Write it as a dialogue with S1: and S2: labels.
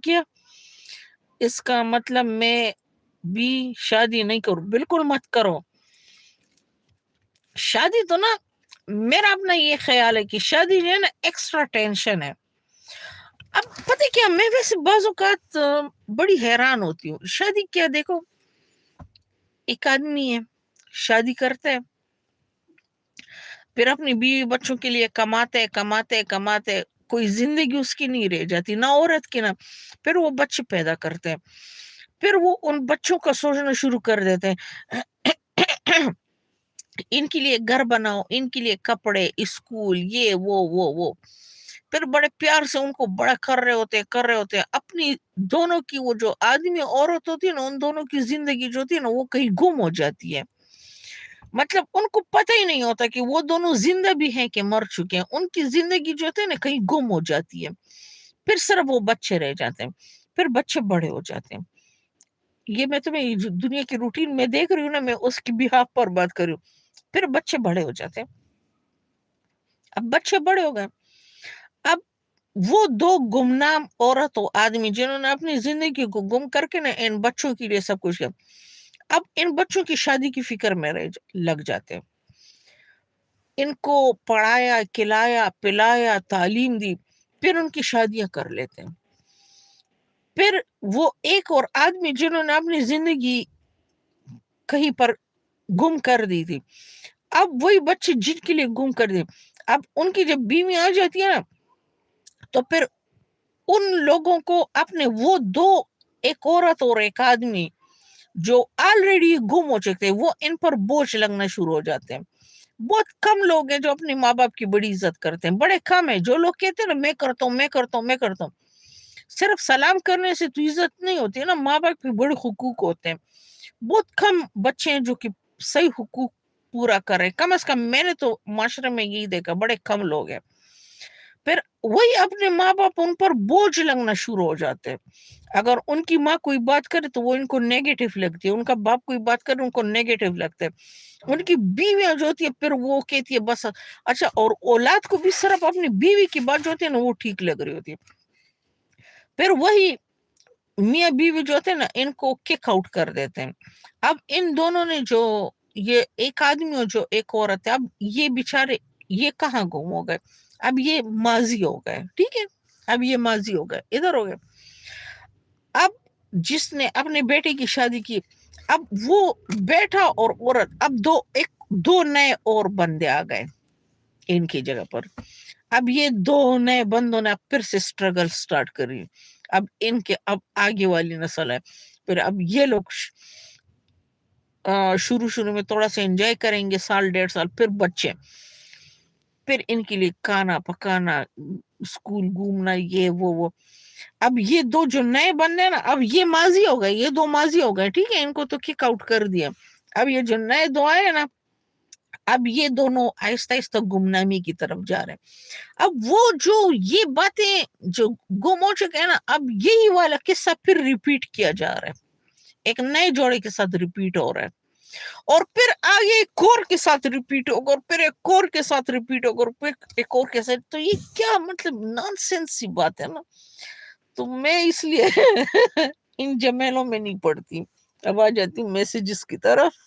S1: کیا اس کا مطلب میں بھی شادی نہیں کروں. بالکل مت کرو. شادی تو نا میرا اپنا یہ خیال ہے کہ شادی جو ہے نا ایکسٹرا ٹینشن ہے. اب پتہ کیا میں ویسے بعض اوقات بڑی حیران ہوتی ہوں. شادی کیا دیکھو ایک آدمی ہے شادی کرتا ہے پھر اپنی بیوی بچوں کے لیے کماتے کوئی زندگی اس کی نہیں رہ جاتی نہ عورت کی نہ. پھر وہ بچے پیدا کرتے ہیں پھر وہ ان بچوں کا سوچنا شروع کر دیتے ہیں ان کے لیے گھر بناؤ ان کے لیے کپڑے اسکول یہ وہ پھر بڑے پیار سے ان کو بڑا کر رہے ہوتے اپنی دونوں کی وہ جو آدمی عورت ہوتی ہے نا ان دونوں کی زندگی جو ہوتی ہے نا وہ کہیں گم ہو جاتی ہے. مطلب ان کو پتہ ہی نہیں ہوتا کہ وہ دونوں زندہ بھی ہیں کہ مر چکے ہیں. ان کی زندگی جو ہوتی ہے نا کہیں گم ہو جاتی ہے. پھر صرف وہ بچے رہ جاتے ہیں پھر بچے بڑے ہو جاتے ہیں. یہ میں تمہیں جو دنیا کی روٹین میں دیکھ رہی ہوں نا میں اس کی بہاف پر بات کر رہی ہوں. پھر بچے بڑے ہو جاتے ہیں. اب بچے بڑے ہو گئے اب وہ دو گمنام عورت و آدمی جنہوں نے اپنی زندگی کو گم کر کے نا ان بچوں کے لیے سب کچھ کیا اب ان بچوں کی شادی کی فکر میں لگ جاتے ہیں. ان کو پڑھایا کھلایا پلایا تعلیم دی پھر ان کی شادیاں کر لیتے ہیں. پھر وہ ایک اور آدمی جنہوں نے اپنی زندگی کہیں پر گم کر دی تھی اب وہی بچے جن کے لیے گم کر دی اب ان کی جب بیوی آ جاتی ہے نا تو پھر ان لوگوں کو اپنے وہ دو ایک عورت اور ایک آدمی جو آلریڈی گم ہو چکے وہ ان پر بوجھ لگنا شروع ہو جاتے ہیں. بہت کم لوگ ہیں جو اپنے ماں باپ کی بڑی عزت کرتے ہیں. بڑے کم ہیں جو لوگ کہتے ہیں نا میں کرتا ہوں. صرف سلام کرنے سے تو عزت نہیں ہوتی ہے نا. ماں باپ کے بڑے حقوق ہوتے ہیں. بہت کم بچے ہیں جو کہ صحیح حقوق پورا کرے. کم از کم میں نے تو معاشرے میں یہی دیکھا بڑے کم لوگ ہیں. پھر وہی اپنے ماں باپ ان پر بوجھ لگنا شروع ہو جاتے ہیں. اگر ان کی ماں کوئی بات کرے تو وہ ان کو نیگیٹو لگتی ہے. ان کا باپ کوئی بات کرے ان کو نیگیٹو لگتا ہے. ان کی بیویاں جو ہوتی ہے پھر وہ کہتی ہے بس اچھا. اور اولاد کو بھی صرف اپنی بیوی کی بات جو ہوتی ہے نا وہ ٹھیک لگ رہی ہوتی ہے. پھر وہی میاں بیوی جو ہوتے ہیں نا ان کو کک آؤٹ کر دیتے ہیں. اب ان دونوں نے جو یہ ایک آدمی اور جو ایک عورت ہے اب یہ بیچارے یہ کہاں گم ہو گئے. اب یہ ماضی ہو گئے. ٹھیک ہے اب یہ ماضی ہو گئے ادھر ہو گئے. اب جس نے اپنے بیٹے کی شادی کی اب وہ بیٹا اور عورت اب دو نئے اور بندے آ گئے ان کی جگہ پر. اب یہ دو نئے بندوں نے پھر سے سٹرگل سٹارٹ کری. اب ان کے اب آگے والی نسل ہے. پھر اب یہ لوگ شروع میں تھوڑا سا انجوائے کریں گے سال ڈیڑھ سال پھر بچے پھر ان کے لیے کھانا پکانا اسکول گھومنا یہ وہ. اب یہ دو جو نئے بندے ہیں نا اب یہ ماضی ہو گئے. یہ دو ماضی ہو گئے. ٹھیک ہے ان کو تو کک آؤٹ کر دیا. اب یہ جو نئے دو آئے نا اب یہ دونوں آہستہ آہستہ گمنامی کی طرف جا رہے ہیں. اب وہ جو یہ باتیں جو گم ہو چکے ہیں نا اب یہی والا قصہ پھر ریپیٹ کیا جا رہا ہے. ایک نئے جوڑے کے ساتھ ریپیٹ ہو رہا ہے اور پھر آگے ایک اور کے ساتھ ریپیٹ ہوگا اور پھر ایک اور کے ساتھ ریپیٹ ہوگا اور پھر ایک اور کے ساتھ. تو یہ کیا مطلب نان سینس سی بات ہے نا. تو میں اس لیے ان جمیلوں میں نہیں پڑتی. اب آ جاتی ہوں میسیجز کی طرف.